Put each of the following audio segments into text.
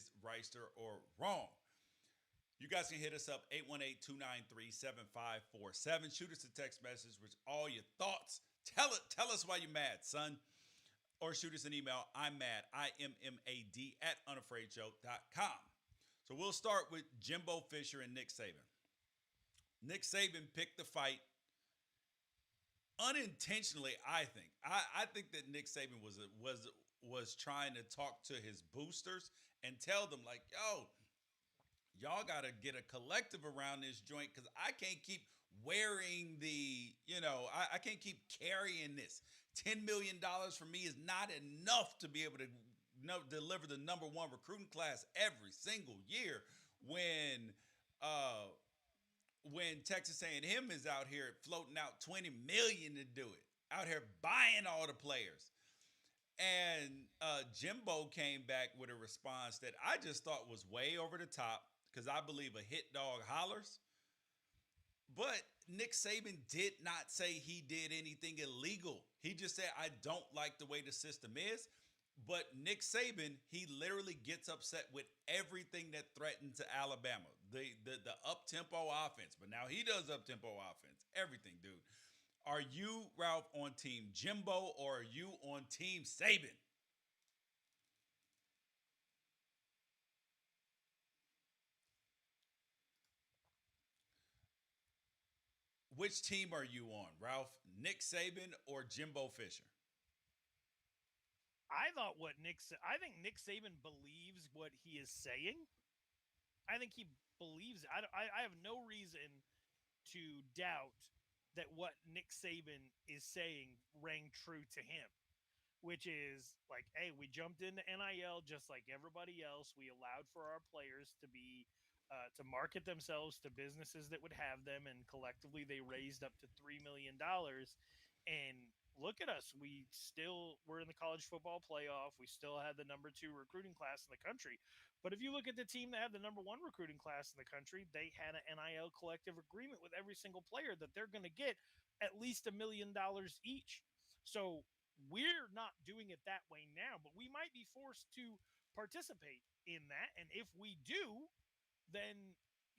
is Reister or wrong. You guys can hit us up 818-293-7547. Shoot us a text message with all your thoughts. Tell us why you're mad, son. Or shoot us an email. I'm mad, IMMAD at unafraidshow.com. So we'll start with Jimbo Fisher and Nick Saban. Nick Saban picked the fight unintentionally. I think that Nick Saban was trying to talk to his boosters and tell them like, yo, y'all got to get a collective around this joint because I can't keep wearing I can't keep carrying this. $10 million for me is not enough to be able to deliver the number one recruiting class every single year uh, when Texas A&M is out here floating out 20 million to do it, out here buying all the players. And Jimbo came back with a response that I just thought was way over the top because I believe a hit dog hollers. But Nick Saban did not say he did anything illegal. He just said, I don't like the way the system is. But Nick Saban, he literally gets upset with everything that threatens Alabama. The up-tempo offense. But now he does up-tempo offense. Everything, dude. Are you, Ralph, on Team Jimbo or are you on Team Saban? Which team are you on, Ralph? Nick Saban or Jimbo Fisher? I think Nick Saban believes what he is saying. I think he believes it. I have no reason to doubt that what Nick Saban is saying rang true to him, which is like, hey, we jumped into NIL just like everybody else. We allowed for our players to market themselves to businesses that would have them, and collectively they raised up to $3 million. And look at us, we're in the college football playoff. We still had the number 2 recruiting class in the country. But if you look at the team that had the number 1 recruiting class in the country, they had an NIL collective agreement with every single player that they're going to get at least $1 million each. So we're not doing it that way now, but we might be forced to participate in that. And if we do, then,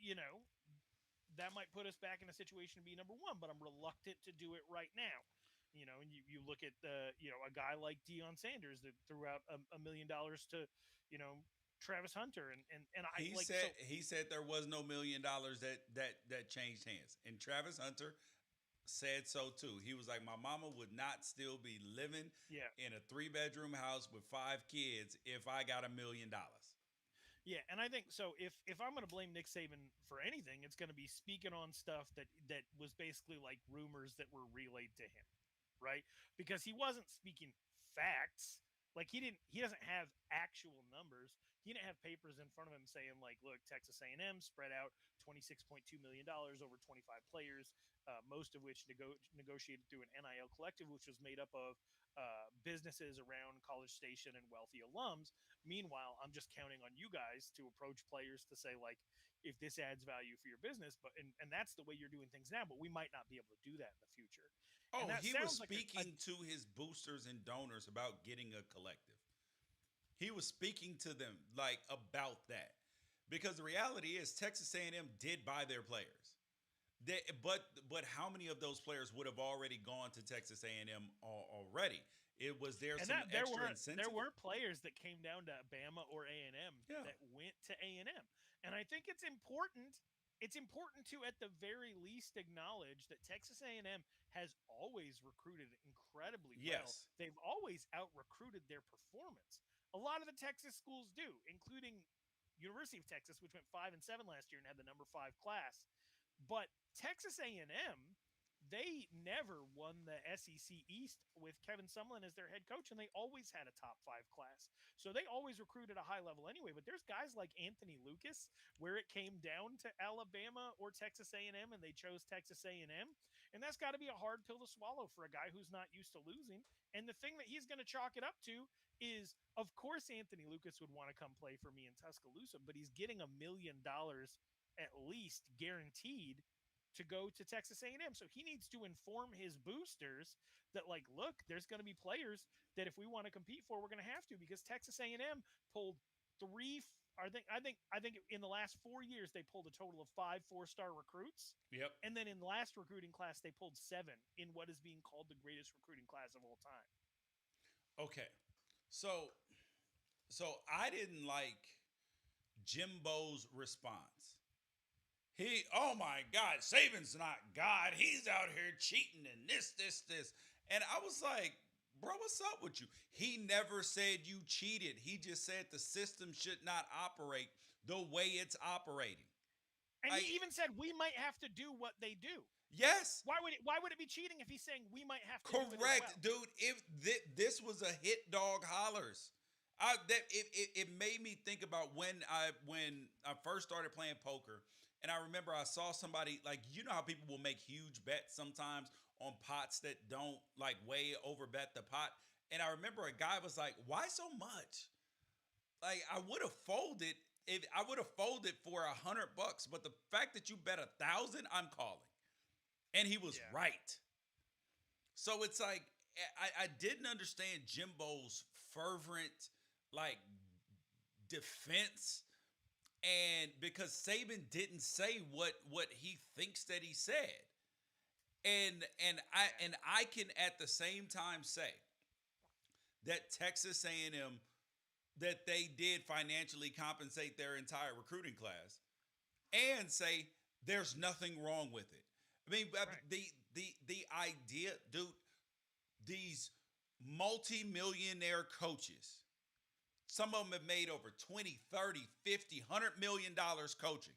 you know, that might put us back in a situation to be number 1, but I'm reluctant to do it right now. And you look at a guy like Deion Sanders that threw out $1 million to, Travis Hunter. And I He like, so said there was no $1 million that changed hands. And Travis Hunter said so too. He was like, my mama would not still be living yeah. in a 3-bedroom house with 5 kids if I got $1 million. Yeah, and I think so. If I'm going to blame Nick Saban for anything, it's going to be speaking on stuff that was basically like rumors that were relayed to him, right? Because he wasn't speaking facts. Like he doesn't have actual numbers. He didn't have papers in front of him saying like, look, Texas A&M spread out $26.2 million over 25 players, most of which negotiated through an NIL collective, which was made up of businesses around College Station and wealthy alums. Meanwhile, I'm just counting on you guys to approach players to say like, if this adds value for your business, and that's the way you're doing things now, but we might not be able to do that in the future. And Oh, that he was sounds like a speaking to his boosters and donors about getting a collective. He was speaking to them like about that. Because the reality is Texas A&M did buy their players. But how many of those players would have already gone to Texas A&M already? It was there and some that extra there incentive? were players that came down to Bama or A&M Yeah. that went to A&M. And I think it's important to at the very least acknowledge that Texas A&M has always recruited incredibly well. Yes. They've always out recruited their performance. A lot of the Texas schools do, including University of Texas, which went 5-7 last year and had the number 5 class. But Texas A&M, they never won the SEC East with Kevin Sumlin as their head coach, and they always had a top 5 class. So they always recruited a high level anyway. But there's guys like Anthony Lucas, where it came down to Alabama or Texas A&M, and they chose Texas A&M, and that's got to be a hard pill to swallow for a guy who's not used to losing. And the thing that he's going to chalk it up to is, of course, Anthony Lucas would want to come play for me in Tuscaloosa, but he's getting $1 million at least guaranteed to go to Texas A&M. So he needs to inform his boosters that like, look, there's going to be players that if we want to compete for, we're going to have to, because Texas A&M pulled I think in the last 4 years they pulled a total of 5 4-star recruits, Yep. and then in the last recruiting class they pulled 7 in what is being called the greatest recruiting class of all time. Okay. So I didn't like Jimbo's response. Oh my God, Saban's not God. He's out here cheating and this. And I was like, bro, what's up with you? He never said you cheated. He just said the system should not operate the way it's operating. And he even said we might have to do what they do. Yes. Why would it be cheating if he's saying we might have to Correct, do it as well? dude. If this was a hit dog hollers. It made me think about when I first started playing poker, and I remember I saw somebody, like, you know how people will make huge bets sometimes on pots that don't like way over bet the pot, and I remember a guy was like, "Why so much?" Like, I would have folded if I would have folded for $100, but the fact that you bet 1,000, I'm calling, and he was right. So it's like I didn't understand Jimbo's fervent like defense, and because Saban didn't say what he thinks that he said, and I can at the same time say that Texas A&M, that they did financially compensate their entire recruiting class, and say there's nothing wrong with it. I mean, the idea, dude, these multi-millionaire coaches, some of them have made over 20, 30, 50, $100 million coaching.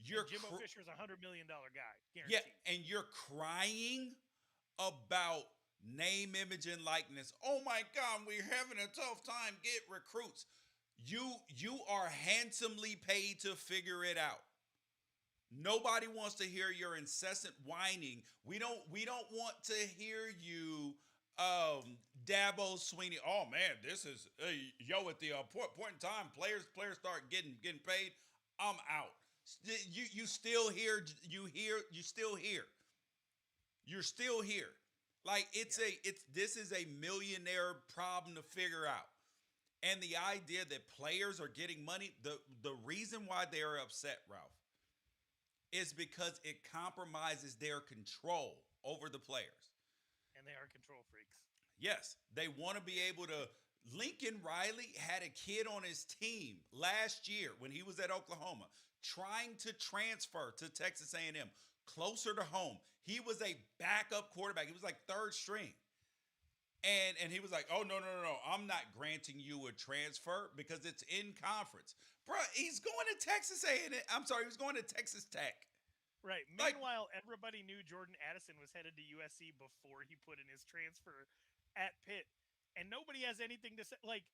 Jimbo Fisher's $100 million guy, guaranteed. Yeah, and you're crying about name, image, and likeness. Oh my God, we're having a tough time. Get recruits. You are handsomely paid to figure it out. Nobody wants to hear your incessant whining. We don't want to hear you, Dabo Sweeney. Oh man, this is at the point in time, players start getting paid. I'm out. You still here? You still here? You're still here. Like this is a millionaire problem to figure out. And the idea that players are getting money, the reason why they are upset, Ralph, is because it compromises their control over the players. And they are control freaks. Yes, they want to be able to. Lincoln Riley had a kid on his team last year when he was at Oklahoma trying to transfer to Texas A&M, closer to home. He was a backup quarterback. He was like third string. And he was like, oh, no. I'm not granting you a transfer because it's in conference. Bro, he's going to Texas A&M. I'm sorry, he was going to Texas Tech. Right. Meanwhile, everybody knew Jordan Addison was headed to USC before he put in his transfer at Pitt. And nobody has anything to say. Like,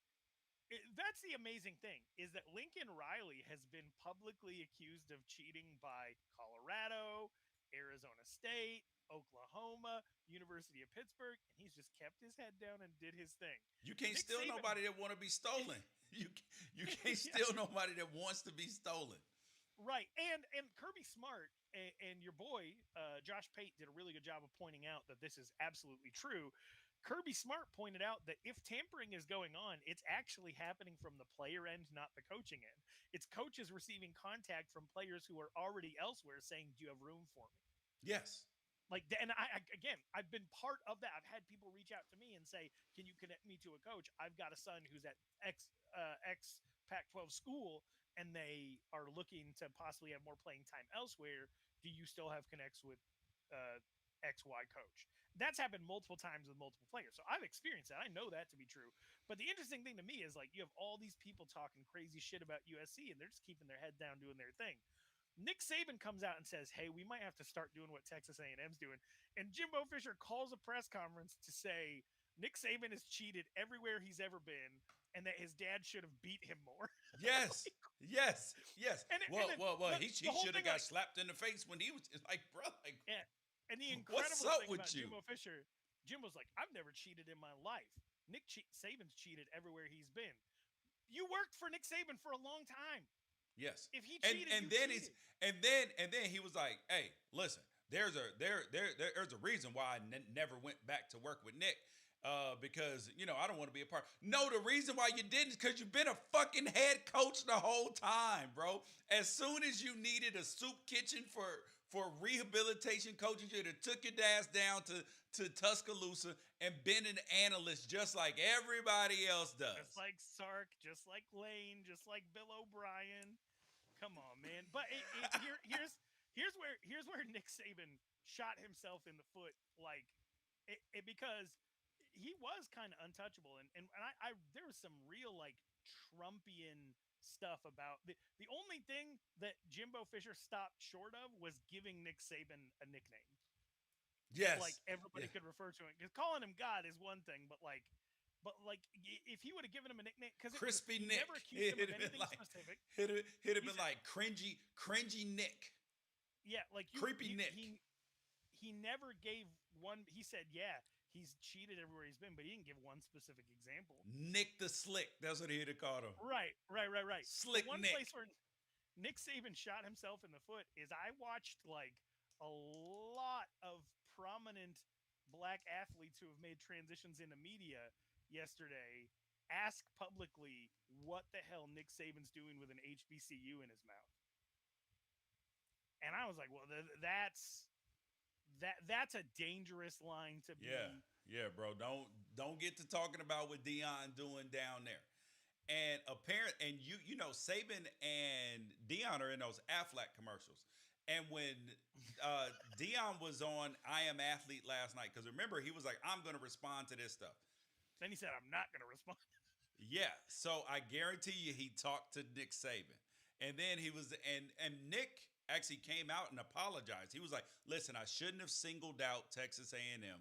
that's the amazing thing, is that Lincoln Riley has been publicly accused of cheating by Colorado, Arizona State, Oklahoma, University of Pittsburgh, and he's just kept his head down and did his thing. You can't steal nobody that want to be stolen. You can't steal nobody that wants to be stolen. Right. And Kirby Smart and your boy, Josh Pate, did a really good job of pointing out that this is absolutely true. Kirby Smart pointed out that if tampering is going on, it's actually happening from the player end, not the coaching end. It's coaches receiving contact from players who are already elsewhere saying, do you have room for me? Yes. Like, and I've been part of that. I've had people reach out to me and say, can you connect me to a coach? I've got a son who's at X Pac-12 school, and they are looking to possibly have more playing time elsewhere. Do you still have connects with XY coach? That's happened multiple times with multiple players. So I've experienced that. I know that to be true. But the interesting thing to me is, like, you have all these people talking crazy shit about USC, and they're just keeping their head down doing their thing. Nick Saban comes out and says, hey, we might have to start doing what Texas A&M's doing. And Jimbo Fisher calls a press conference to say Nick Saban has cheated everywhere he's ever been and that his dad should have beat him more. Yes. Yes. Well, he should have got like, slapped in the face when he was like, bro, like, yeah. And the incredible thing about Jimbo Fisher, Jimbo's like, I've never cheated in my life. Saban's cheated everywhere he's been. You worked for Nick Saban for a long time. Yes. If he cheated, and then he was like, "Hey, listen, there's a reason why I never went back to work with Nick." because I don't want to be a part. No, the reason why you didn't is because you've been a fucking head coach the whole time, bro. As soon as you needed a soup kitchen for rehabilitation coaches, you'd have took your ass down to Tuscaloosa and been an analyst just like everybody else Just does. like Sark, just like Lane, just like Bill O'Brien. Come on, man. But here's where Nick Saban shot himself in the foot, like because he was kind of untouchable, and I there was some real like Trumpian stuff about the only thing that Jimbo Fisher stopped short of was giving Nick Saban a nickname that like Yes. Yeah. everybody could refer to him. Because calling him God is one thing, but if he would have given him a nickname, because it was Crispy he never Nick. accused him It'd of have been anything like specific. it'd have He been said, like cringy Nick. yeah, like Creepy Nick. he never gave one. He said, yeah, he's cheated everywhere he's been, but he didn't give one specific example. Nick the Slick. That's what he'd have called him. Right. The Slick one Nick. place where Nick Saban shot himself in the foot is I watched like a lot of prominent black athletes who have made transitions into media yesterday ask publicly what the hell Nick Saban's doing with an HBCU in his mouth. And I was like, well, that's a dangerous line to Yeah, be. yeah, bro. Don't get to talking about what Dion doing down there. And apparent, and Saban and Dion are in those Aflac commercials. And when Dion was on I Am Athlete last night, because remember he was like, I'm going to respond to this stuff. Then he said, I'm not going to respond. Yeah, so I guarantee you he talked to Nick Saban, and then he was and Nick actually came out and apologized. He was like, "Listen, I shouldn't have singled out Texas A&M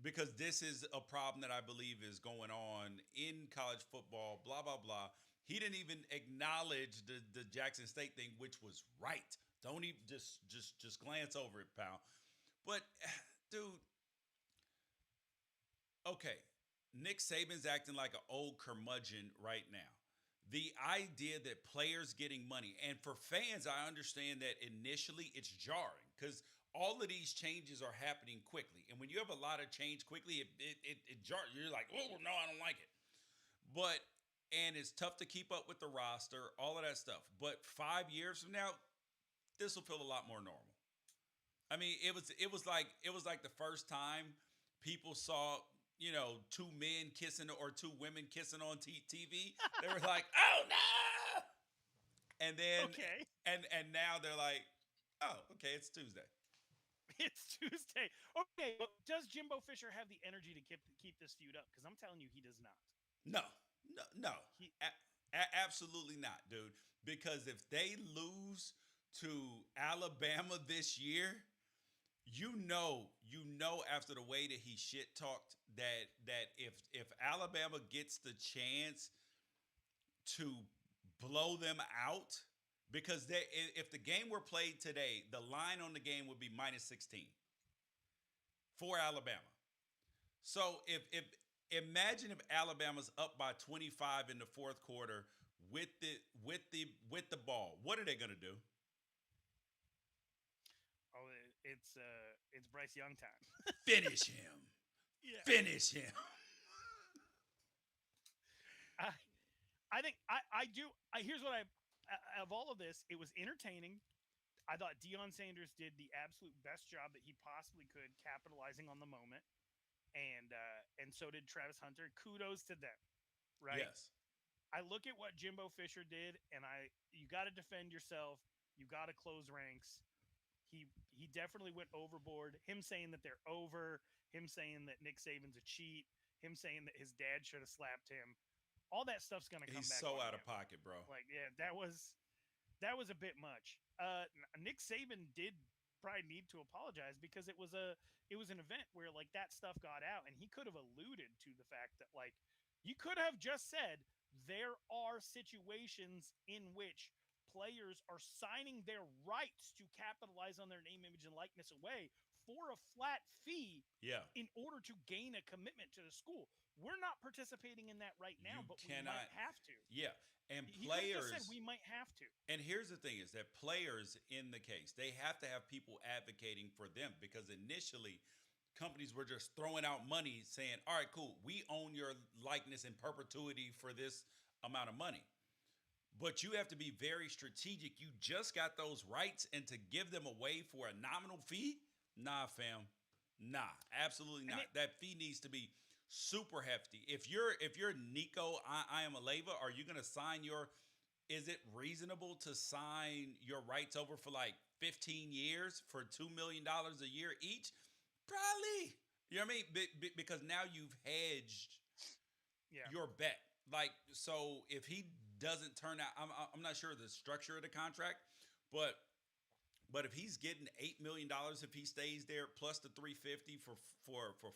because this is a problem that I believe is going on in college football." Blah blah blah. He didn't even acknowledge the Jackson State thing, which was right. Don't even just glance over it, pal. But dude, okay, Nick Saban's acting like an old curmudgeon right now. The idea that players getting money, and for fans, I understand that initially it's jarring because all of these changes are happening quickly. And when you have a lot of change quickly, it jars. You're like, oh, no, I don't like it. But, and it's tough to keep up with the roster, all of that stuff. But 5 years from now, this will feel a lot more normal. I mean, it was like the first time people saw two men kissing or two women kissing on TV. They were like, "Oh no!" And then Okay. and now they're like, "Oh, okay, it's Tuesday." It's Tuesday. Okay, but does Jimbo Fisher have the energy to keep this feud up? Because I'm telling you, he does not. No, no, no, He absolutely not, dude. Because if they lose to Alabama this year, you know after the way that he shit talked that if Alabama gets the chance to blow them out, because if the game were played today, the line on the game would be minus 16 for Alabama. So if imagine if Alabama's up by 25 in the fourth quarter with the ball, what are they gonna do? oh, it's Bryce Young time. Finish him. Yeah. Finish him. I I think I do. Here's what I of all of this, it was entertaining. I thought Deion Sanders did the absolute best job that he possibly could, capitalizing on the moment, and so did Travis Hunter. Kudos to them, right? Yes. I look at what Jimbo Fisher did, and you got to defend yourself. You got to close ranks. He definitely went overboard. Him saying that they're over. Him saying that Nick Saban's a cheat. Him saying that his dad should have slapped him. All that stuff's gonna come He's back. so on out him. of pocket, bro. Like, yeah, that was a bit much. Nick Saban did probably need to apologize because it was an event where like that stuff got out, and he could have alluded to the fact that like you could have just said there are situations in which players are signing their rights to capitalize on their name, image, and likeness away for a flat fee Yeah. in order to gain a commitment to the school. We're not participating in that right now, You but we cannot. might have to. Yeah. And He could have players. just said we might have to. And here's the thing is that players in the case, they have to have people advocating for them because initially companies were just throwing out money saying, all right, cool, we own your likeness in perpetuity for this amount of money. But you have to be very strategic. You just got those rights, and to give them away for a nominal fee? Nah, fam. Nah, absolutely not. That fee needs to be super hefty. If you're Nico, I am a Leva, are you gonna sign your is it reasonable to sign your rights over for like 15 years for $2 million a year each? Probably. You know what I mean? Because now you've hedged Yeah. your bet. Like, so if he doesn't turn out, I'm not sure the structure of the contract, but if he's getting $8 million if he stays there plus the 350 for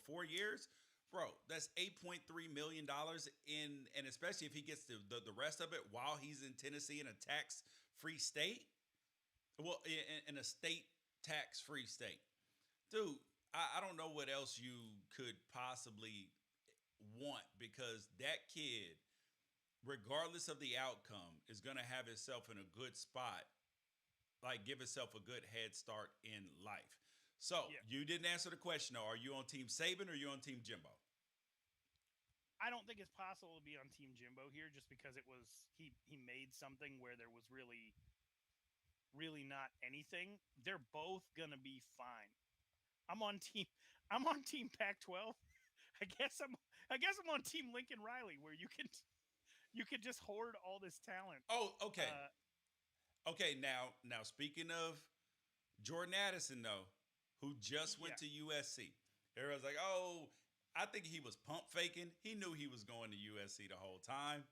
4 years, bro, that's $8.3 million and especially if he gets the rest of it while he's in Tennessee in a tax free state, well, in a state tax free state, dude. I don't know what else you could possibly want because that kid, regardless of the outcome, is going to have himself in a good spot, like give himself a good head start in life. So Yeah. you didn't answer the question though. Are you on Team Saban or are you on Team Jimbo? I don't think it's possible to be on Team Jimbo here just because it was he made something where there was really not anything. They're both gonna be fine. I'm on team Pac-12. I guess I'm on Team Lincoln Riley where you can just hoard all this talent. Oh, okay. Okay, now speaking of Jordan Addison though, who just went to USC. Everyone's like, "Oh, I think he was pump faking. He knew he was going to USC the whole time."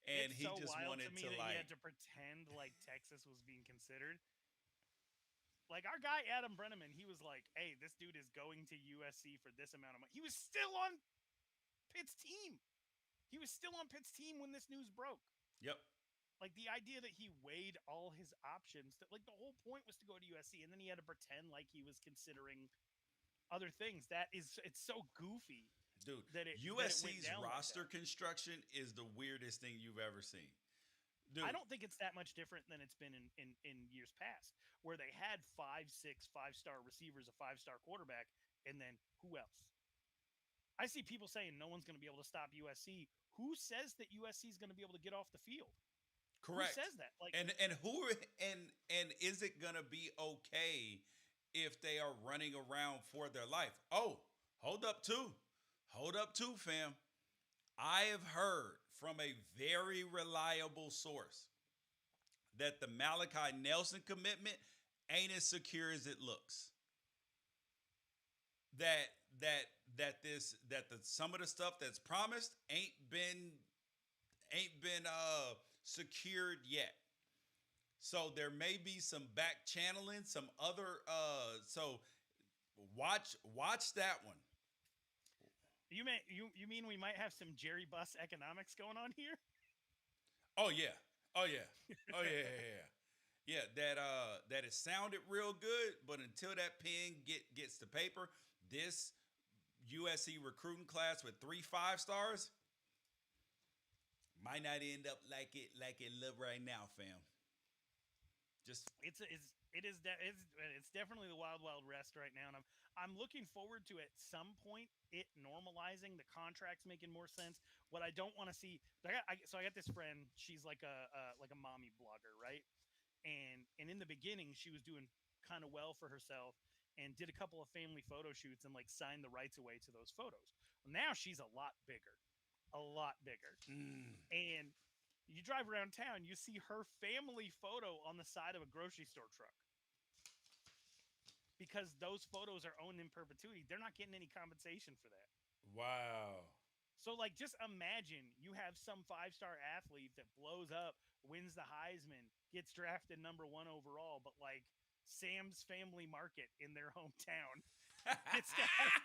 And it's he so just wild wanted to me to that like he had to pretend like Texas was being considered. Like our guy Adam Brenneman, he was like, "Hey, this dude is going to USC for this amount of money." He was still on Pitt's team. He was still on Pitt's team when this news broke. Yep. Like the idea that he weighed all his options, that like the whole point was to go to USC, and then he had to pretend like he was considering other things. It's so goofy. Dude, That it USC's went down roster like that. construction is the weirdest thing you've ever seen. Dude, I don't think it's that much different than it's been in years past, where they had 5-6 5-star receivers, a 5-star quarterback, and then who else? I see people saying no one's going to be able to stop USC. Who says that USC is going to be able to get off the field? correct. Who says that? Like, And is it gonna be okay if they are running around for their life? Oh, hold up too, fam. I have heard from a very reliable source that the Malachi Nelson commitment ain't as secure as it looks. That some of the stuff that's promised ain't been secured yet. So there may be some back channeling, some other so watch that one. you mean we might have some Jerry Buss economics going on here? Oh yeah. Oh yeah. Oh yeah. Yeah, that it sounded real good, but until that pen gets to paper, this USC recruiting class with 3 5-stars might not end up like it look right now, fam. Just It's definitely the wild west right now, and I'm looking forward to at some point it normalizing, the contracts making more sense. What I don't want to see, so I got this friend. She's like a mommy blogger, right? And in the beginning, she was doing kind of well for herself and did a couple of family photo shoots and like signed the rights away to those photos. Well, now she's a lot bigger. And you drive around town, you see her family photo on the side of a grocery store truck because those photos are owned in perpetuity. They're not getting any compensation for that. wow. So, like, just imagine you have some 5-star athlete that blows up, wins the Heisman, gets drafted #1 overall, but like Sam's Family Market in their hometown gets to have,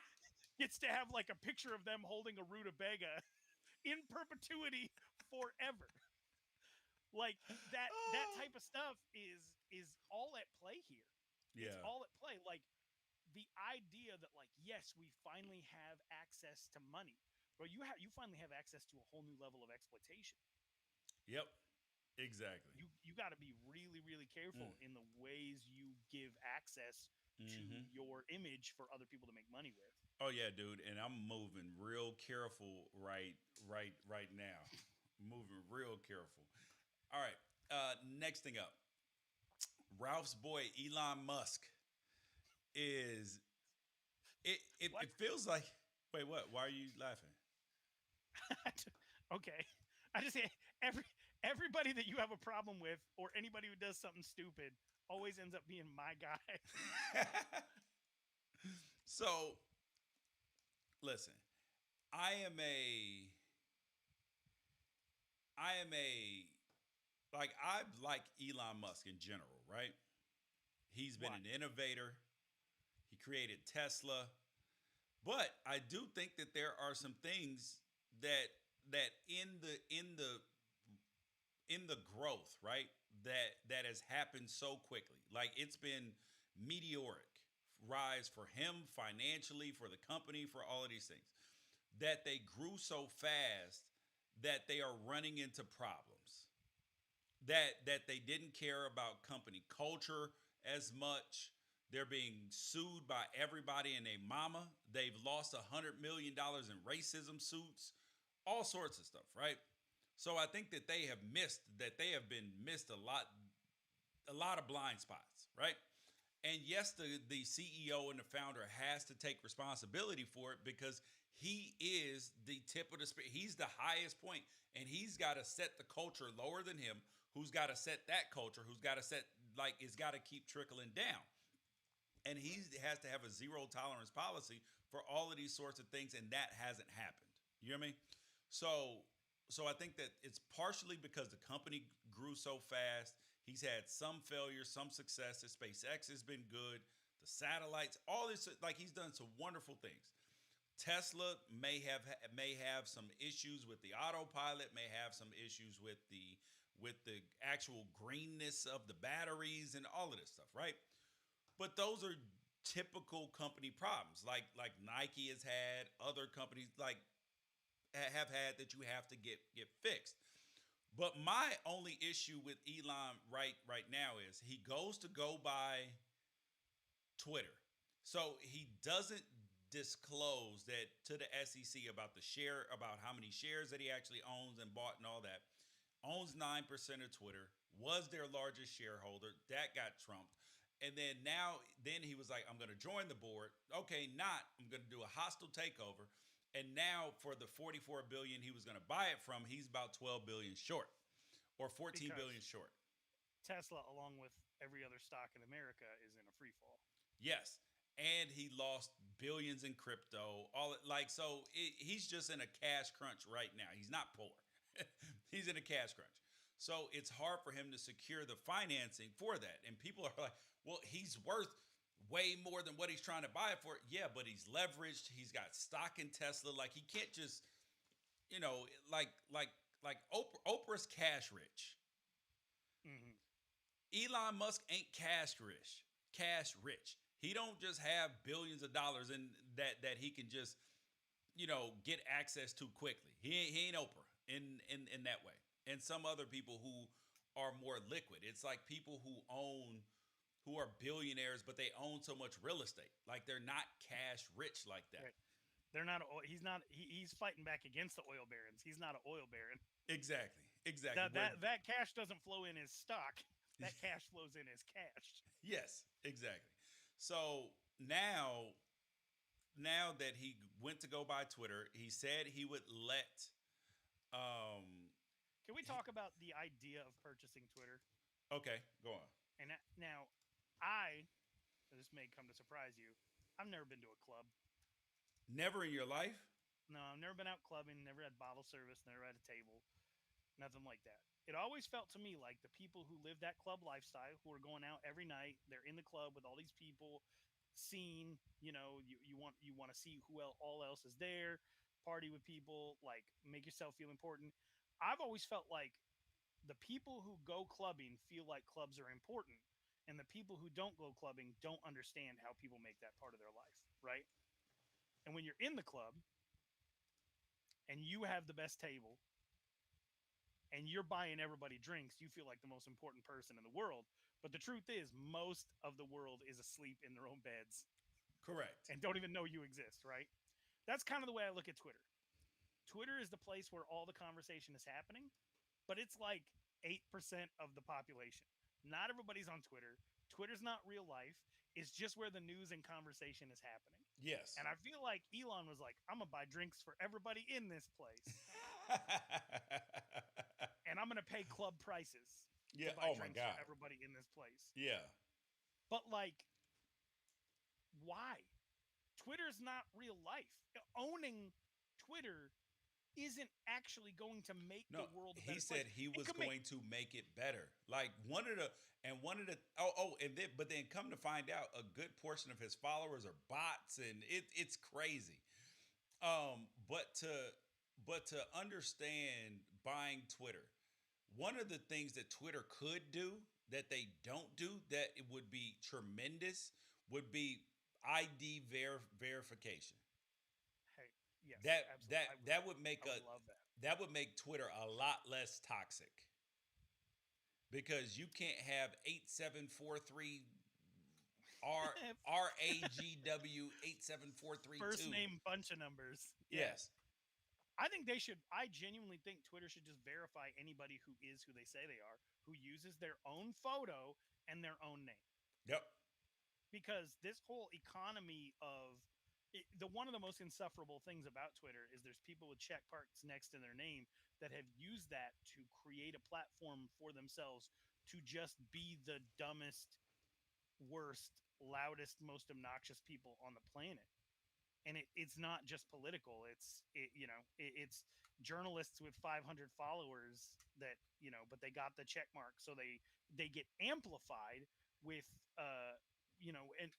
gets to have like a picture of them holding a rutabaga in perpetuity forever. Like that type of stuff is all at play here. It's Yeah. all at play. Like the idea that like yes, we finally have access to money, bro. You finally have access to a whole new level of exploitation. Yep. Exactly. You got to be really really Mm. careful in the ways you give access to Hmm. your image for other people to make money with. Oh yeah, dude. And I'm moving real careful right now. Moving real careful. All right. Next thing up, Ralph's boy Elon Musk is What? it feels like. Wait, what? Why are you laughing? Okay, I just say everybody that you have a problem with, or anybody who does something stupid, always ends up being my guy. So listen, I am a I like Elon Musk in general, right? He's been Why? an innovator. He created Tesla, but I do think that there are some things that in the growth, right? That has happened so quickly. Like it's been meteoric rise for him financially, for the company, for all of these things. That they grew so fast that they are running into problems. That they didn't care about company culture as much. They're being sued by everybody and their mama. They've lost $100 million in racism suits, all sorts of stuff, right? So I think that they have been missed a lot of blind spots, right? And yes, the CEO and the founder has to take responsibility for it because he is the tip of the spear. He's the highest point, and he's got to set the culture lower than him. Who's got to set that culture? Who's got to set like it's got to keep trickling down, and he has to have a zero tolerance policy for all of these sorts of things, and that hasn't happened. You know what I mean? So I think that it's partially because the company grew so fast. He's had some failure, some successes. SpaceX has been good. The satellites, all this, like he's done some wonderful things. Tesla may have some issues with the autopilot, may have some issues with the actual greenness of the batteries and all of this stuff, right? But those are typical company problems, like Nike has had, other companies like have had that you have to get fixed. But my only issue with Elon right now is he goes to go by Twitter. So he doesn't disclose that to the SEC about about how many shares that he actually owns and bought and all that. Owns 9% of Twitter, was their largest shareholder. That got trumped. And then he was like, I'm going to join the board. Okay, not. I'm going to do a hostile takeover. And now for the 44 billion he was going to buy it from, he's about 12 billion short or 14 Because billion short. Tesla, along with every other stock in America, is in a free fall. Yes. And he lost billions in crypto. He's just in a cash crunch right now. He's not poor. He's in a cash crunch. So it's hard for him to secure the financing for that. And people are like, well, he's worth way more than what he's trying to buy it for. Yeah, but he's leveraged. He's got stock in Tesla. Like he can't just, you know, like Oprah's cash rich. Mm-hmm. Elon Musk ain't cash rich. Cash rich. He don't just have billions of dollars in that he can just, get access to quickly. He ain't Oprah in that way. And some other people who are more liquid. It's like people who are billionaires, but they own so much real estate. Like they're not cash rich like that. Right. They're not. He's not. He's fighting back against the oil barons. He's not an oil baron. Exactly. Exactly. That cash doesn't flow in as stock. That cash flows in as cash. Yes, exactly. So now that he went to go buy Twitter, he said he would let um Can we talk about the idea of purchasing Twitter? okay, go on. And now, I this may come to surprise you. I've never been to a club. Never in your life? No, I've never been out clubbing. Never had bottle service. Never had a table. Nothing like that. It always felt to me like the people who live that club lifestyle, who are going out every night, they're in the club with all these people, seeing, you want to see who all else is there, party with people, like make yourself feel important. I've always felt like the people who go clubbing feel like clubs are important, and the people who don't go clubbing don't understand how people make that part of their life, right? And when you're in the club and you have the best table and you're buying everybody drinks, you feel like the most important person in the world. But the truth is, most of the world is asleep in their own beds Correct. and don't even know you exist, right? That's kind of the way I look at Twitter. Twitter is the place where all the conversation is happening, but it's like 8% of the population. Not everybody's on Twitter. Twitter's not real life. It's just where the news and conversation is happening. Yes. And I feel like Elon was like, I'm going to buy drinks for everybody in this place. And I'm going to pay club prices Yeah. to buy Oh my drinks God. for everybody in this place. Yeah. But like, why? Twitter's not real life. Owning Twitter isn't actually going to make No, the world a he better said place. he It was could make- going to make it better. Like one of the and then come to find out, a good portion of his followers are bots, and it's crazy. But to understand buying Twitter, one of the things that Twitter could do that they don't do that it would be tremendous would be ID verification. Hey, yes, That absolutely. that would make I would love that. that would make Twitter a lot less toxic, because you can't have 8743 RAGW 87432. First name bunch of numbers. Yes. I think they should. I genuinely think Twitter should just verify anybody who is who they say they are, who uses their own photo and their own name. Yep. Because this whole economy of one of the most insufferable things about Twitter is there's people with check marks next to their name that have used that to create a platform for themselves to just be the dumbest, worst, loudest, most obnoxious people on the planet. And it's not just political. It's journalists with 500 followers that, but they got the check mark, so they get amplified with and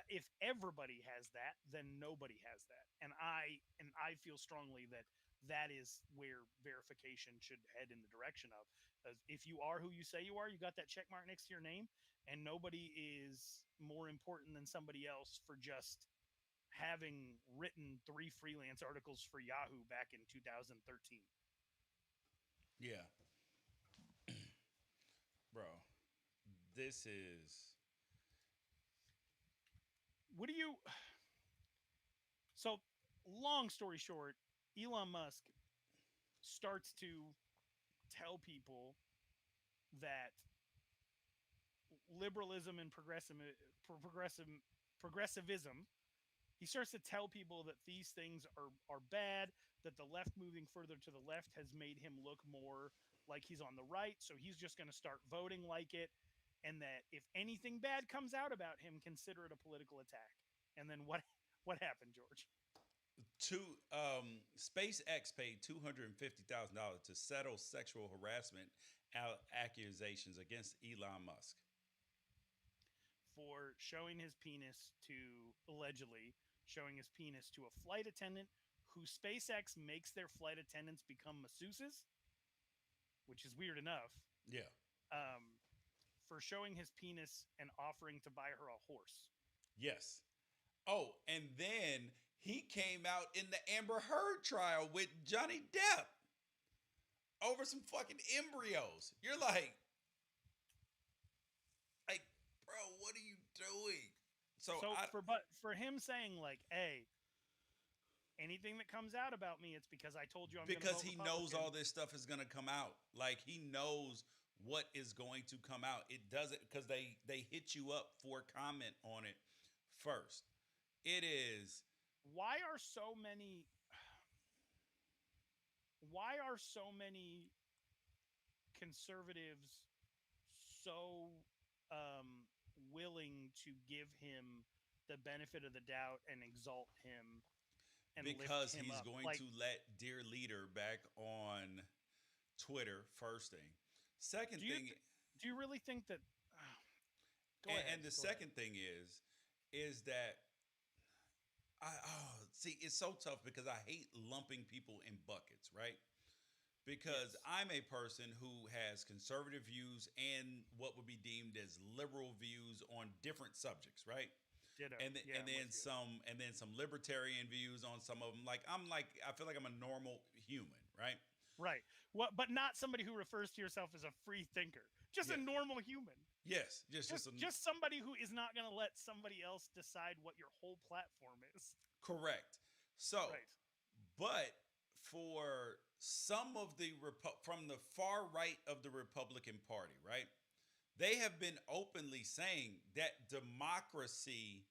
if everybody has that, then nobody has that. And I feel strongly that is where verification should head in the direction of. If you are who you say you are, you got that check mark next to your name, and nobody is more important than somebody else for just having written 3 freelance articles for Yahoo back in 2013. Yeah. Bro, this is... What do you... So, long story short, Elon Musk starts to tell people that liberalism and progressivism, he starts to tell people that these things are bad, that the left moving further to the left has made him look more like he's on the right, so he's just going to start voting like it, and that if anything bad comes out about him, consider it a political attack. And then what happened, George? SpaceX paid $250,000 to settle sexual harassment accusations against Elon Musk for allegedly showing his penis to a flight attendant who SpaceX makes their flight attendants become masseuses, which is weird enough. Yeah. For showing his penis and offering to buy her a horse. Yes. Oh, and then he came out in the Amber Heard trial with Johnny Depp over some fucking embryos. You're like, bro, what are you doing? For him saying like, hey, anything that comes out about me, it's because I told you I'm because he knows all this stuff is gonna come out. Like, he knows what is going to come out. It doesn't, because they hit you up for comment on it first. It is... Why are so many conservatives so willing to give him the benefit of the doubt and exalt him? And because lift him he's up? going to let Dear Leader back on Twitter, first thing. Second thing... do you really think that... And the second thing is that... see, it's so tough because I hate lumping people in buckets, right? Because I'm a person who has conservative views and what would be deemed as liberal views on different subjects, right? Ditto. And then some libertarian views on some of them. I feel like I'm a normal human, right? Right. What? But not somebody who refers to yourself as a free thinker. Just a Yeah. normal human. Yes. Just somebody who is not going to let somebody else decide what your whole platform is. Correct. So, Right. but for some of the from the far right of the Republican Party, right? They have been openly saying that democracy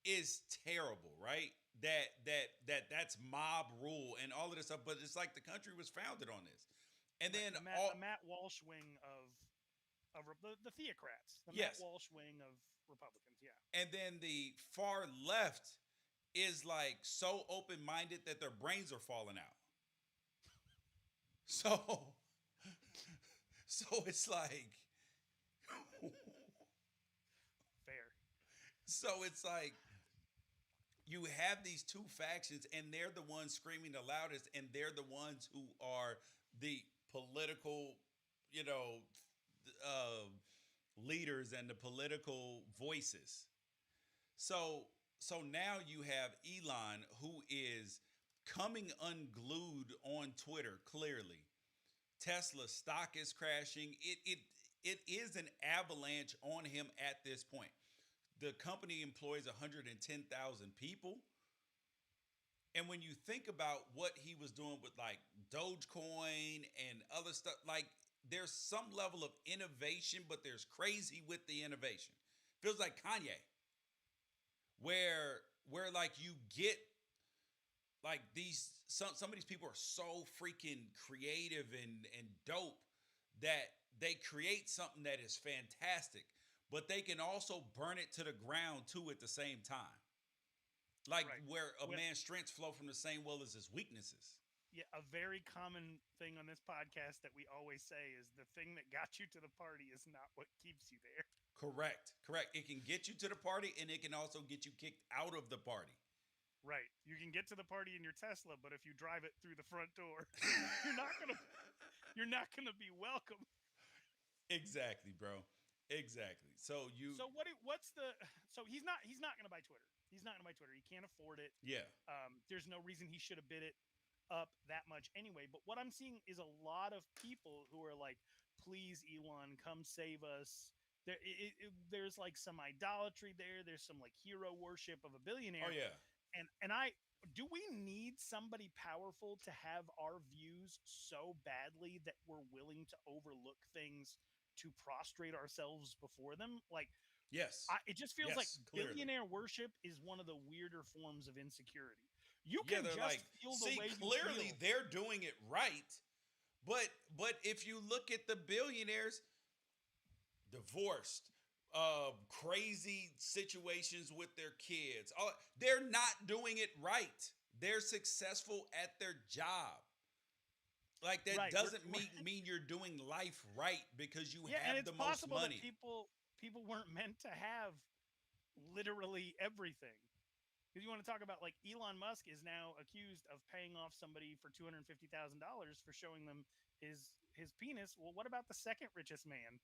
is terrible, right? That's mob rule and all of this stuff. But it's like the country was founded on this, and Right. then The Matt Walsh wing of the theocrats, the Matt yes, Walsh wing of Republicans. Yeah. and then the far left is like so open minded that their brains are falling out. So so it's like Fair. so it's like you have these two factions and they're the ones screaming the loudest and they're the ones who are the political, you know, uh, leaders and the political voices. So so now you have Elon who is coming unglued on Twitter clearly. Tesla stock is crashing. It is an avalanche on him at this point. The company employs 110,000 people. And when you think about what he was doing with like Dogecoin and other stuff, like there's some level of innovation, but there's crazy with the innovation. Feels like Kanye, where like you get like these some of these people are so freaking creative and dope that they create something that is fantastic, but they can also burn it to the ground too at the same time. Like Right. where a When, man's strengths flow from the same well as his weaknesses. yeah, a very common thing on this podcast that we always say is the thing that got you to the party is not what keeps you there. Correct. Correct. It can get you to the party and it can also get you kicked out of the party. Right. You can get to the party in your Tesla, but if you drive it through the front door, you're not gonna you're not gonna be welcome. Exactly, bro. Exactly. So you So what's the so he's not gonna buy Twitter. He's not gonna buy Twitter. He can't afford it. yeah. There's no reason he should have bid it up that much anyway. But what I'm seeing is a lot of people who are like, "Please, Elon, come save us." There's like some idolatry there. There's some like hero worship of a Oh billionaire. yeah. And I do we need somebody powerful to have our views so badly that we're willing to overlook things to prostrate ourselves before them? Like Yes. it just feels like Yes, clearly. billionaire worship is one of the weirder forms of insecurity. You Yeah, can they're just like, feel the see, way you clearly feel. they're doing it right. But if you look at the billionaires, divorced, crazy situations with their kids, they're not doing it right. They're successful at their job. Like that Right. doesn't mean you're doing life right because you Yeah, and have it's the most possible that money. people weren't meant to have literally everything. Because you want to talk about like Elon Musk is now accused of paying off somebody for $250,000 for showing them his penis. Well, what about the second richest man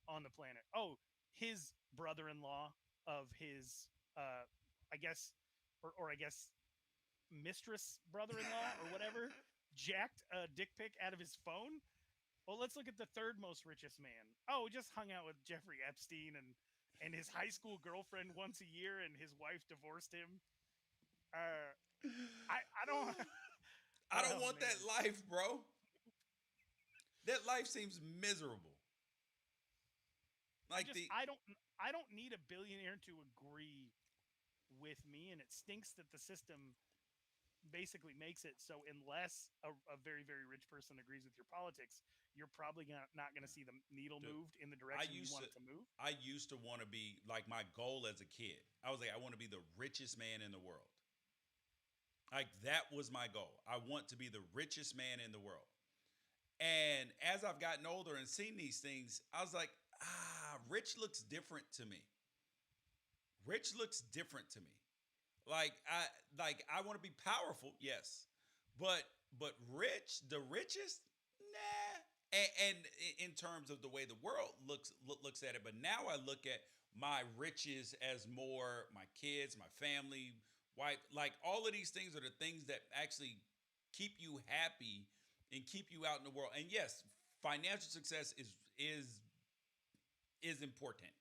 on the planet? Oh, his brother-in-law of his I guess or I guess mistress brother-in-law or whatever jacked a dick pic out of his phone. Well, let's look at the third most richest man. Oh, just hung out with Jeffrey Epstein and his high school girlfriend once a year, and his wife divorced him. I don't. I don't Oh, want man. that life, bro. That life seems miserable. Like I don't need a billionaire to agree with me, and it stinks that the system basically makes it so unless a very very rich person agrees with your politics, you're probably not going to see the needle dude, moved in the I direction you used want to it to move. I used to want to be like my goal as a kid. I was like I want to be the richest man in the world. Like that was my goal. I want to be the richest man in the world. And as I've gotten older and seen these things, I was like, rich looks different to me. Rich looks different to me. I want to be powerful, yes. But but rich, the richest, nah. And in terms of the way the world looks at it, but now I look at my riches as more my kids, my family, wife, like all of these things are the things that actually keep you happy and keep you out in the world. And yes, financial success is important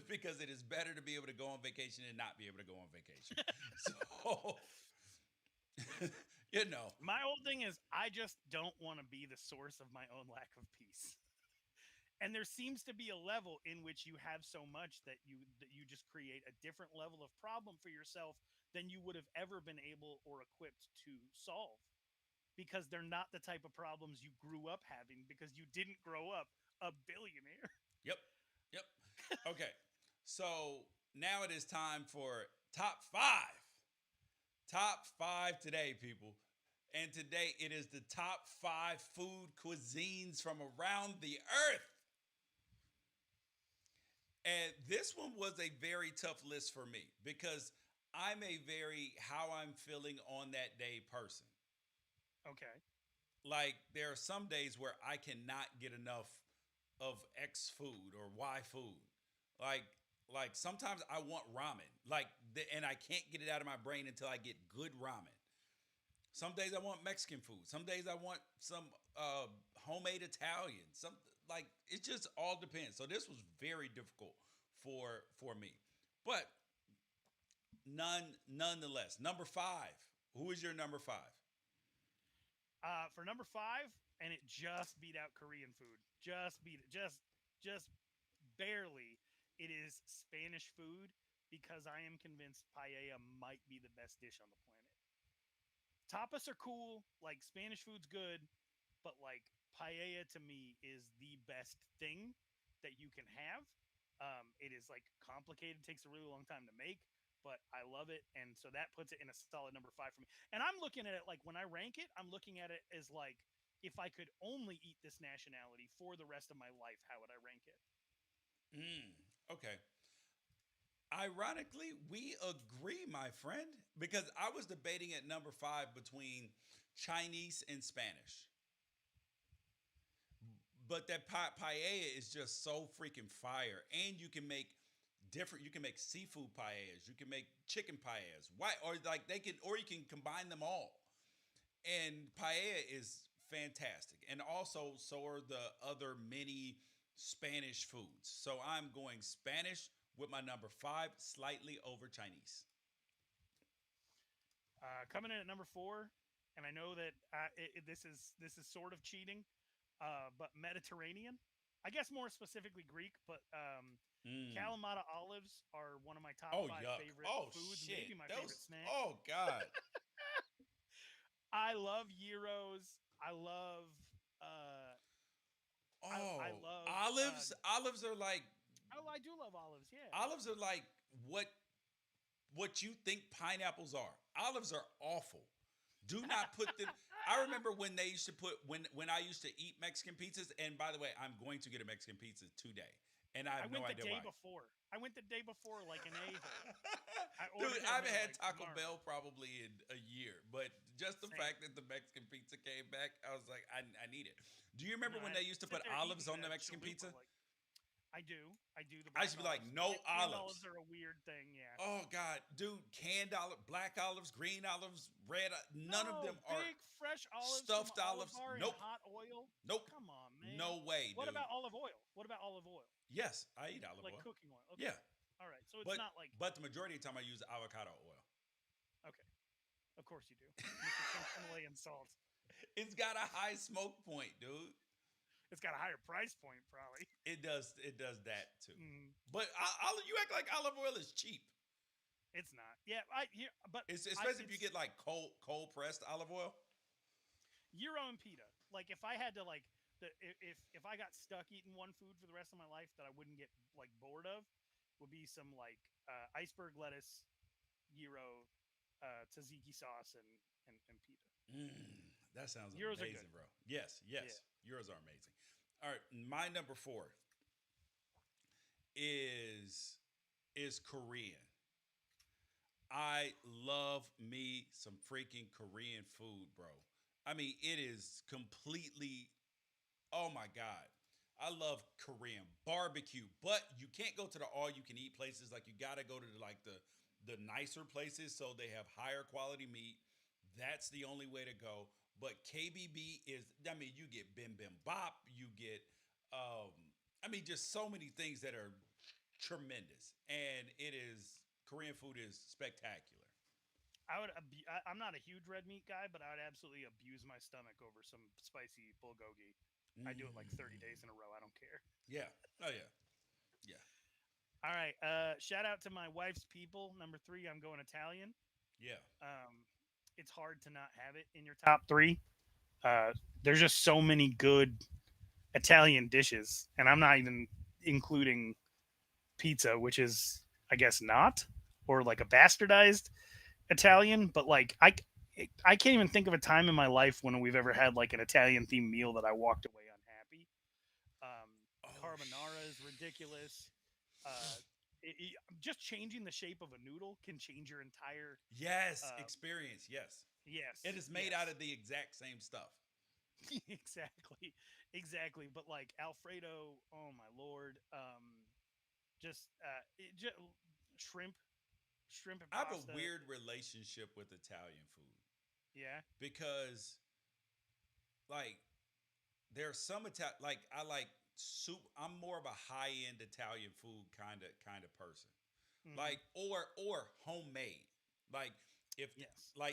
because it is better to be able to go on vacation and not be able to go on vacation. So, you know, My whole thing is I just don't want to be the source of my own lack of peace. And there seems to be a level in which you have so much that you just create a different level of problem for yourself than you would have ever been able or equipped to solve, because they're not the type of problems you grew up having because you didn't grow up a billionaire. yep, yep. Okay, so now it is time for top five. Top five today, people. And today it is the top five food cuisines from around the earth. And this one was a very tough list for me because I'm a very how I'm feeling on that day person. Okay. Like there are some days where I cannot get enough of X food or Y food. Like like sometimes I want ramen. And I can't get it out of my brain until I get good ramen. Some days I want Mexican food. Some days I want some homemade Italian. Some like it just all depends. So this was very difficult for me. But nonetheless, number five. Who is your number five? For number five, and it just beat out Korean food. Just beat it. Just barely. It is Spanish food because I am convinced paella might be the best dish on the planet. Tapas are cool. Like Spanish food's good, but like paella to me is the best thing that you can have. It is like complicated, takes a really long time to make, but I love it, and so that puts it in a solid number five for me. And I'm looking at it like when I rank it, I'm looking at it as like if I could only eat this nationality for the rest of my life, how would I rank it? Okay. Ironically, we agree, my friend, because I was debating at number five between Chinese and Spanish. But that paella is just so freaking fire, and you can make different. You can make seafood paellas. You can make chicken paellas. Why? Or like they can, or you can combine them all. And paella is fantastic, and also so are the other many Spanish foods. So I'm going Spanish with my number five, slightly over Chinese. Coming in at number four, and I know that this is sort of cheating, but Mediterranean. I guess more specifically Greek, but Mm. Kalamata olives are one of my top Oh five yuck! favorite Oh foods, shit! maybe my Those. favorite snack. Oh god! I love gyros. I love. Uh, I Oh, love. olives. Olives are like Oh, I do love olives. Yeah. olives are like what what you think pineapples are. Olives are awful. Do not put them. I remember when they used to put when I used to eat Mexican pizzas. And by the way, I'm going to get a Mexican pizza today, and I I have no went the idea day why. before. I went the day before like an a-hole. I Dude, ordered I it haven't here had like Taco tomorrow. Bell probably in a year, but just the Same. fact that the Mexican pizza came back, I was like, I need it. Do you remember No, when I they used to sit put there olives eating on the that Mexican chalupa pizza? like I do. I do the I black used to be like, olives. no Canned olives. olives are a weird thing. Yeah. Oh God, dude, canned olive, black olives, green olives, red. None of them No, are big fresh olives from stuffed an olive olives. bar in Nope, hot oil. nope, Come on, man. no way, What dude. about olive oil? What about olive oil? Yes, I eat olive Like oil. cooking oil. Okay. Yeah, All right. So it's but not like but the majority of the time I use avocado oil. okay. Of course you do. Mr. Tim Himalayan salt. It's got a high smoke point, dude. It's got a higher price point, probably. It does. It does that too. Mm, But you act like olive oil is cheap. it's not. Yeah, I here, but It's I, especially if you it's get like cold pressed olive oil. gyro and pita. Like if I had to like if I got stuck eating one food for the rest of my life that I wouldn't get like bored of, would be some like iceberg lettuce, gyro, tzatziki sauce, and pita. That sounds Gyros are amazing, good. bro. Yes, Yeah. yes, yours are amazing. All right, my number four is Korean. I love me some freaking Korean food, bro. I mean, it is completely. Oh my god, I love Korean barbecue, but you can't go to the all you can eat places. Like you got to go to the nicer places so they have higher quality meat. That's the only way to go. but KBB is. I mean, you get Bim Bim Bop. You get. Um, I mean, just so many things that are tremendous, and it is Korean food is spectacular. I'm not a huge red meat guy, but I would absolutely abuse my stomach over some spicy bulgogi. I do it like 30 Mm. days in a row. I don't care. Yeah. Oh yeah. Yeah. All right. Shout out to my wife's people. Number three, I'm going Italian. Yeah. It's hard to not have it in your top three. Uh, there's just so many good Italian dishes, and I'm not even including pizza, which is, I guess, not or like a bastardized Italian. But like, I can't even think of a time in my life when we've ever had like an Italian themed meal that I walked away unhappy. Um, Oh. Carbonara is ridiculous. Uh, just changing the shape of a noodle can change your entire. Yes. Um, Experience. Yes. It yes, is made out yes, of the exact same stuff. exactly, exactly. But like Alfredo, oh my lord, just shrimp, shrimp and I have a pasta. weird relationship with Italian food Yeah, because, like, there's some Italian. Like, I like soup. I'm more of a high end Italian food kind of person. hmm, Like, or homemade. Like, if yes.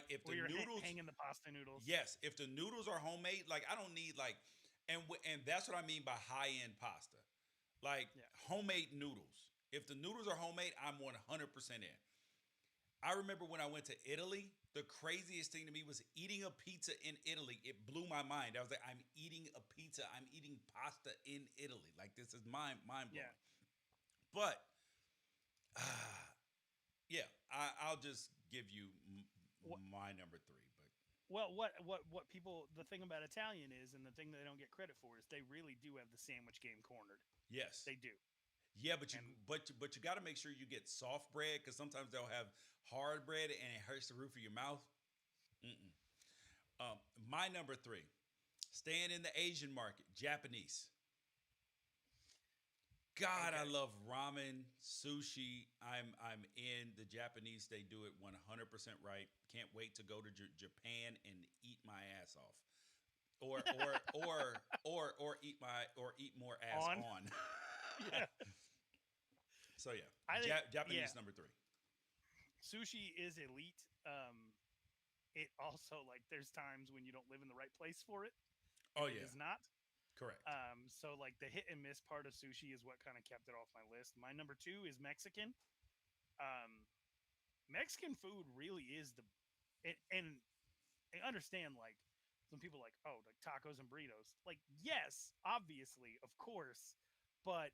if Where the you're noodles. hanging the pasta noodles. Yes, if the noodles are homemade, like I don't need like, and that's what I mean by high end pasta, like Yeah, homemade noodles. If the noodles are homemade, I'm 100% in. I remember when I went to Italy, the craziest thing to me was eating a pizza in Italy. It blew my mind. I was like, I'm eating a pizza. I'm eating pasta in Italy. Like this is mind yeah. blowing. But yeah, I'll just give you What? my number three. But Well, what people the thing about Italian is, and the thing they don't get credit for is they really do have the sandwich game cornered. yes, They do, yeah, but and you got to make sure you get soft bread because sometimes they'll have hard bread and it hurts the roof of your mouth. Mm-mm. My number three, staying in the Asian market, Japanese. God, I okay. love ramen, sushi. I'm in the Japanese. They do it 100% right. Can't wait to go to Japan and eat my ass off, or eat more ass On, on. yeah, So yeah, I think yeah, Japanese number three. sushi is elite. It also like there's times when you don't live in the right place for it, Oh and it yeah, is not. correct. So like the hit and miss part of sushi is what kind of kept it off my list. My number two is Mexican. Um, Mexican food really is and I understand like some people like oh like tacos and burritos. Like yes, obviously, of course, but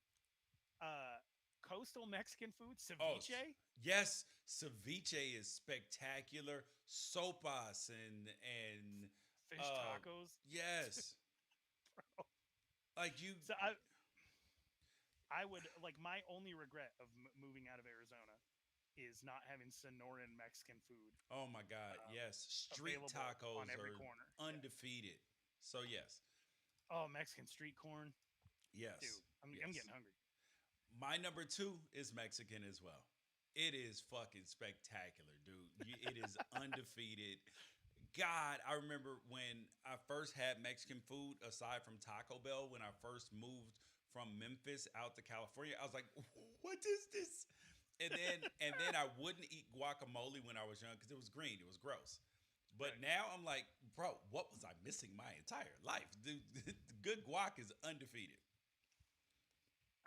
uh, coastal Mexican food, Oh, ceviche, yes, ceviche is spectacular. Sopas and fish uh tacos. yes. Like you So I would like my only regret of moving out of Arizona is not having Sonoran Mexican food oh my god, yes. Street available on tacos every are corner. Yeah. undefeated. So yes. Oh, Mexican street corn, dude. Yes. I'm Yes. getting hungry. My number two is Mexican as well. It is fucking spectacular, dude. It is undefeated. God, I remember when I first had Mexican food, aside from Taco Bell, when I first moved from Memphis out to California, I was like, "What is this?" And then I wouldn't eat guacamole when I was young because it was green, it was gross. But Right. now I'm like, bro, what was I missing my entire life? Dude, good guac is undefeated.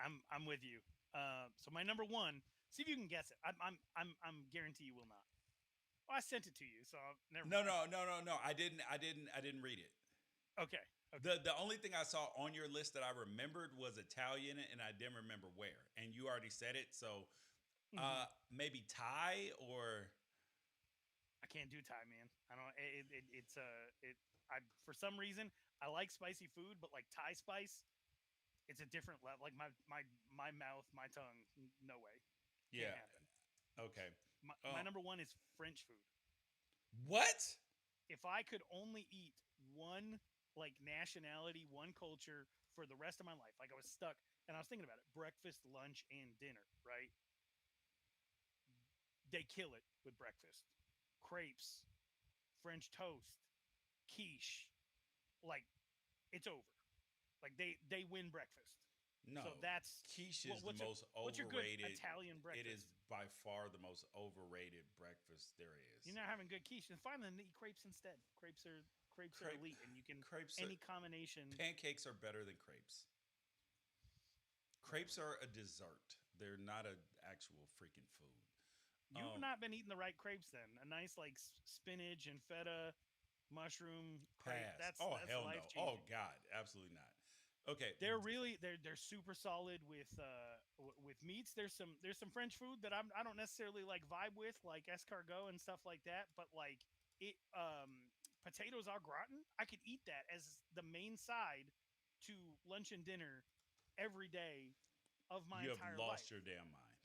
I'm with you. So my number one. See if you can guess it. I'm guarantee you will not. Oh, I sent it to you, so never No, mind. no, no, no, no. I didn't read it. Okay. Okay. The only thing I saw on your list that I remembered was Italian, and I didn't remember where. And you already said it, so Hmm. maybe Thai or I can't do Thai, man. I don't. It's it. I for some reason I like spicy food, but like Thai spice, it's a different level. Like my mouth, my tongue, no way, can't yeah. happen. Okay. My Uh, number one is French food. what? If I could only eat one like nationality, one culture for the rest of my life, like I was stuck, and I was thinking about it: breakfast, lunch, and dinner. Right? They kill it with breakfast. Crepes, French toast, quiche, like it's over. Like they win breakfast. No, So that's quiche is the what's most what's your good overrated. Italian It is breakfast? by far the most overrated breakfast there You're is. not having good quiche, then find the crepes instead. Crepes are Crepe, elite, and you can crepes are any combination. pancakes are better than crepes. Crepes Whatever. are a dessert. They're not an actual freaking food. You've Um, not been eating the right crepes then. A nice like spinach and feta mushroom crepe. pass. That's Oh that's hell life no. Oh changing. god, absolutely not. Okay, They're super solid with with meats. There's some French food that I don't necessarily like vibe with, like escargot and stuff like that. But like it potatoes au gratin, I could eat that as the main side to lunch and dinner every day of my you have entire lost life. your damn mind,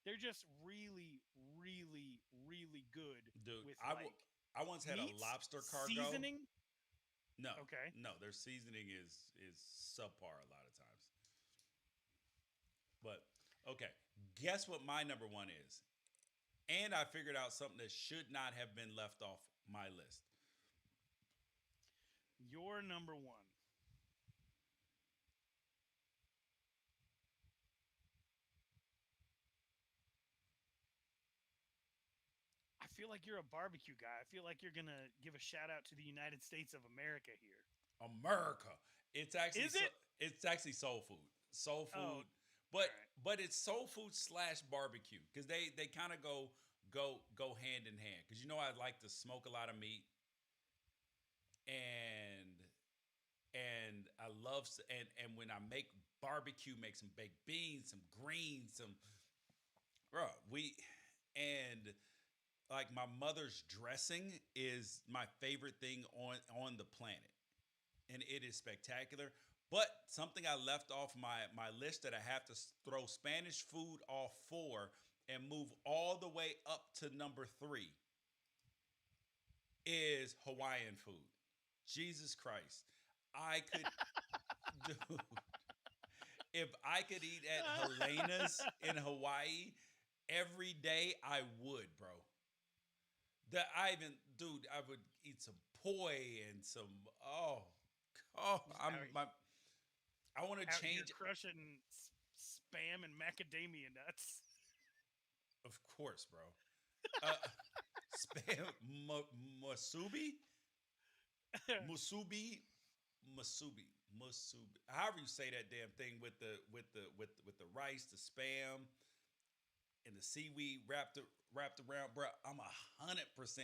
They're just really, really, really good dude. with I like I once had a meats, lobster cargo. seasoning. No, Okay. no, their seasoning is subpar a lot of times. But okay, guess what my number one is? And I figured out something that should not have been left off my list. Your number one. I feel like you're a barbecue guy. I feel like you're gonna give a shout out to the United States of America here. America. It's actually Is it? it's actually soul food. Soul Oh, all food, but right. but it's soul food slash barbecue because they kind of go hand in hand. Because you know I like to smoke a lot of meat and I love and when I make barbecue, make some baked beans, some greens, some bro we and like my mother's dressing is my favorite thing on the planet and it is spectacular. But something I left off my list that I have to throw Spanish food off for and move all the way up to number three is Hawaiian food. Jesus Christ. I could, dude, if I could eat at Helena's in Hawaii every day, I would, bro. That I even, dude, I would eat some poi and some, Just I'm my, I want to out here change. crushing spam and macadamia nuts. Of course, bro. Uh, spam masubi, musubi, musubi. However you say that damn thing with the rice, the spam, and the seaweed wrapped around, bro. I'm 100%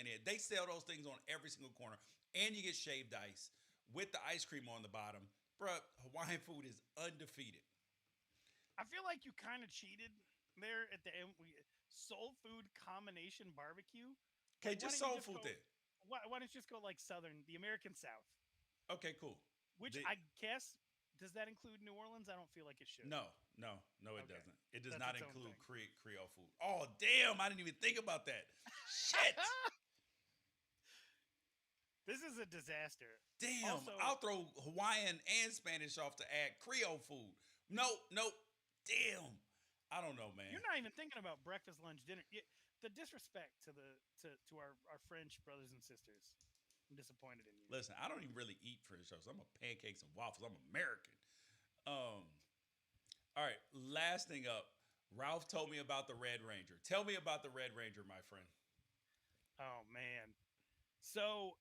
in. They sell those things on every single corner, and you get shaved ice with the ice cream on the bottom, bro. Hawaiian food is undefeated. I feel like you kind of cheated there at the end. Soul food combination barbecue. Okay, Why just don't you soul just food go? then. Why don't you just go like Southern, the American South? Okay, cool. Which The, I guess does that include New Orleans? I don't feel like it should. No, no, it Okay, doesn't. It does that's not its own include thing. Creole food. Oh, damn! I didn't even think about that. Shit! This is a disaster. Damn! Also, I'll throw Hawaiian and Spanish off to add Creole food. Nope. Damn! I don't know, man. you're not even thinking about breakfast, lunch, dinner. The disrespect to to our French brothers and sisters. I'm disappointed in you. Listen, I don't even really eat French toast. I'm a pancakes and waffles. I'm American. Um. All right. Last thing up. Ralph told me about the Red Ranger. Tell me about the Red Ranger, my friend. Oh man. So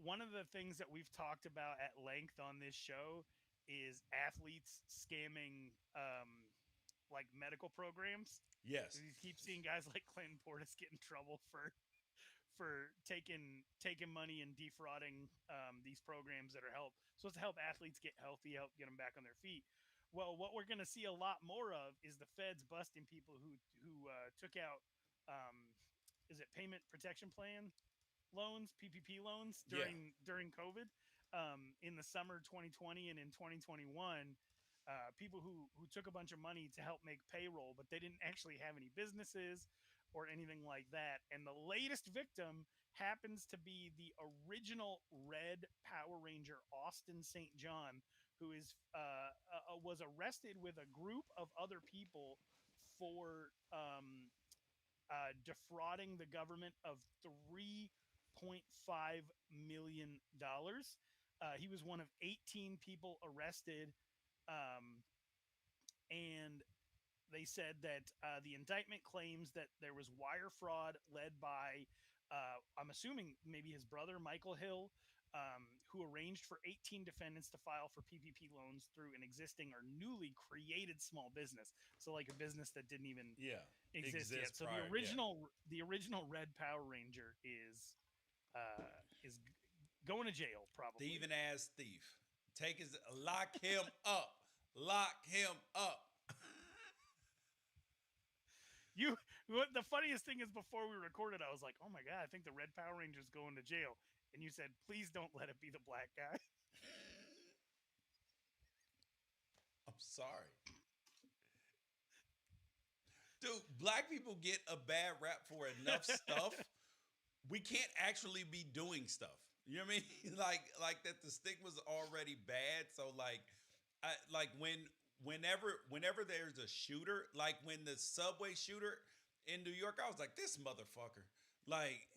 one of the things that we've talked about at length on this show is athletes scamming like medical programs. Yes. You keep seeing guys like Clinton Portis get in trouble for taking money and defrauding these programs that are supposed to help athletes get healthy, help get them back on their feet. Well, what we're going to see a lot more of is the feds busting people who took out is it payment protection plan loans, PPP loans Yeah. during COVID in the summer 2020 and in 2021. People who took a bunch of money to help make payroll, but they didn't actually have any businesses or anything like that. And the latest victim happens to be the original Red Power Ranger, Austin St. John, who was arrested with a group of other people for defrauding the government of million. He was one of 18 people arrested, and they said that the indictment claims that there was wire fraud led by, I'm assuming maybe his brother, Michael Hill, who arranged for 18 defendants to file for PPP loans through an existing or newly created small business. So like a business that didn't even exist yet. So prior, the original Red Power Ranger is going to jail probably. Thieving ass thief. Lock him up. Lock him up. The funniest thing is, before we recorded, I was like, oh my God, I think the Red Power Ranger's going to jail. And you said, please don't let it be the black guy. I'm sorry. Dude, black people get a bad rap for enough stuff. We can't actually be doing stuff. You know what I mean? like that the stigma's already bad. So whenever there's a shooter, like when the subway shooter in New York, I was like, this motherfucker. Like,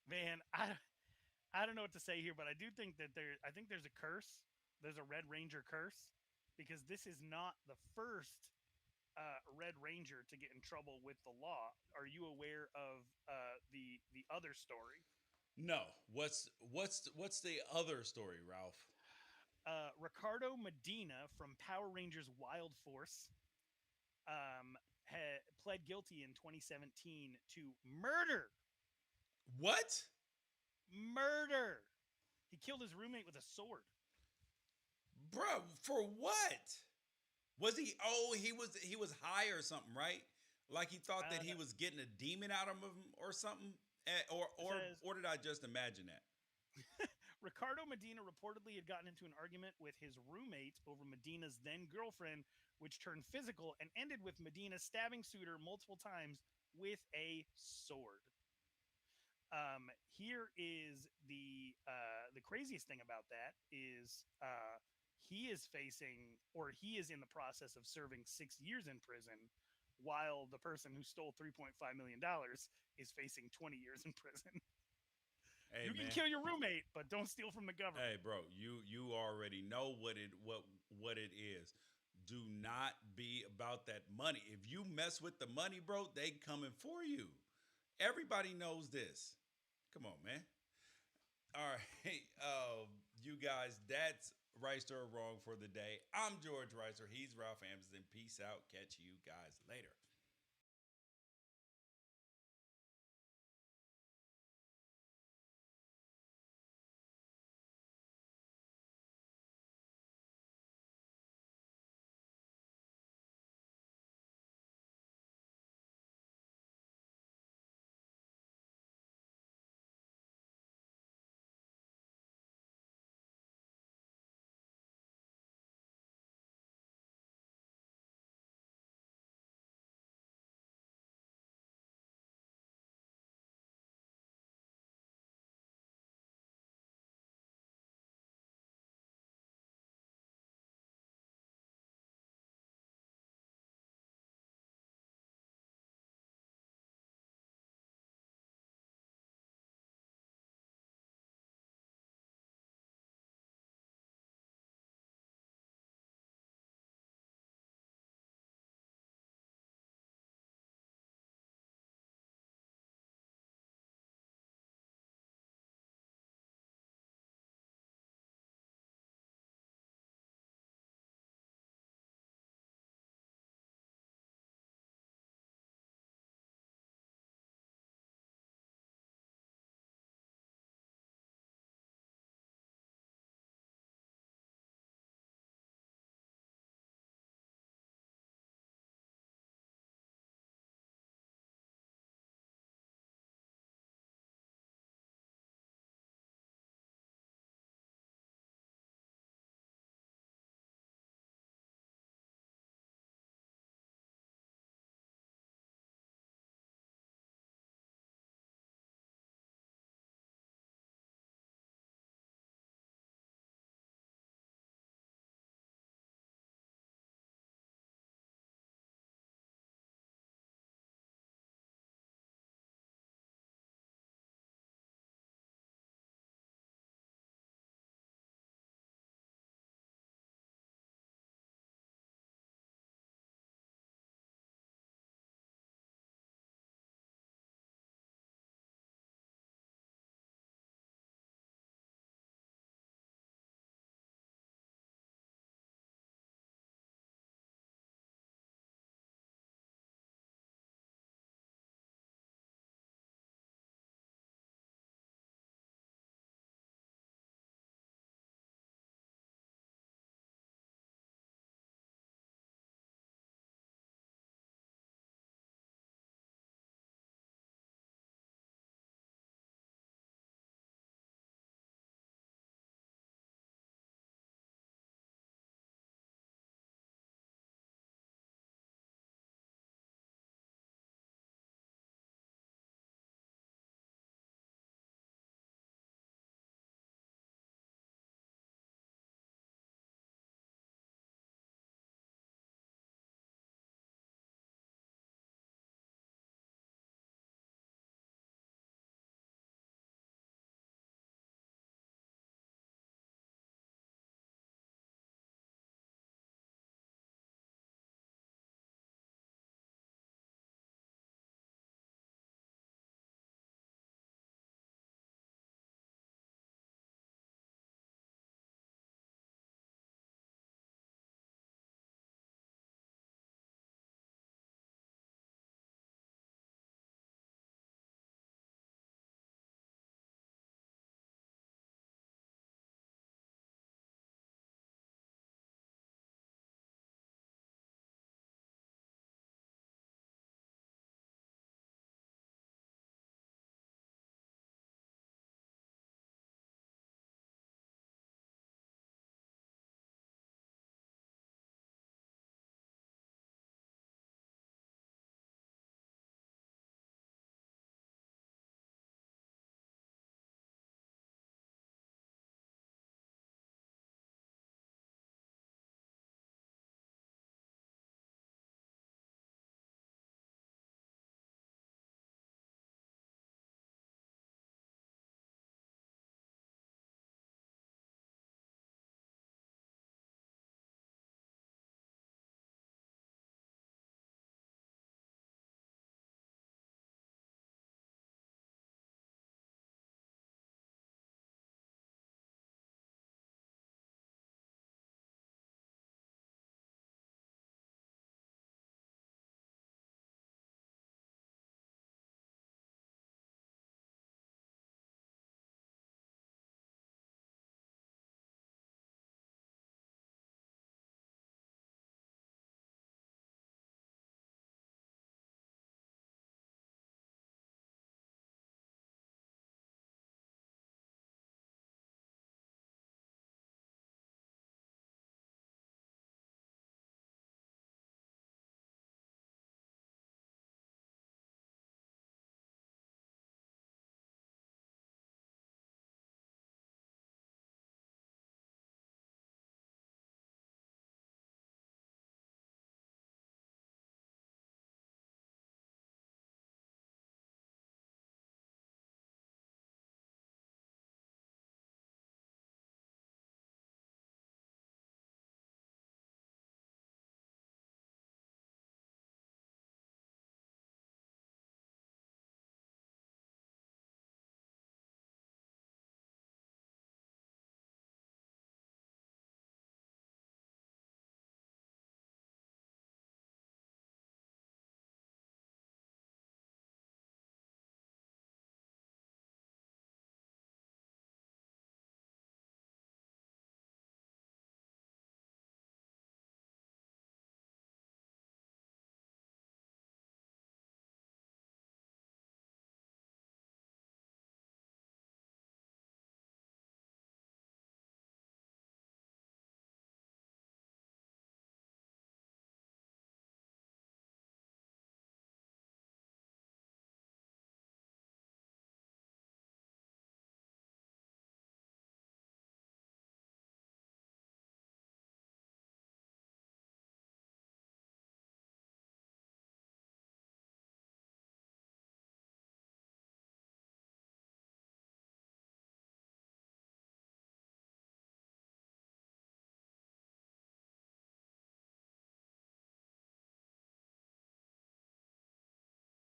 man, I don't know what to say here, but I do think that I think there's a curse. There's a Red Ranger curse, because this is not the first Red Ranger to get in trouble with the law. Are you aware of the other story? no. What's the other story, Ralph? Ricardo Medina from Power Rangers Wild Force pled guilty in 2017 to murder. What? Murder. He killed his roommate with a sword. Bro, for what? Was he? Oh, he was high or something, right? Like he thought that he was getting a demon out of him or something, or did I just imagine that? Ricardo Medina reportedly had gotten into an argument with his roommate over Medina's then girlfriend, which turned physical and ended with Medina stabbing suitor multiple times with a sword. Here is the craziest thing about that is he is in the process of serving 6 years in prison, while the person who stole $3.5 million is facing 20 years in prison. Hey, you can kill your roommate, but don't steal from the government. Hey, bro, you already know what it is. Do not be about that money. If you mess with the money, bro, they coming for you. Everybody knows this. Come on, man. All right, you guys, that's Reister or Wrong for the day. I'm George Reister. He's Ralph Amsden. Peace out. Catch you guys later.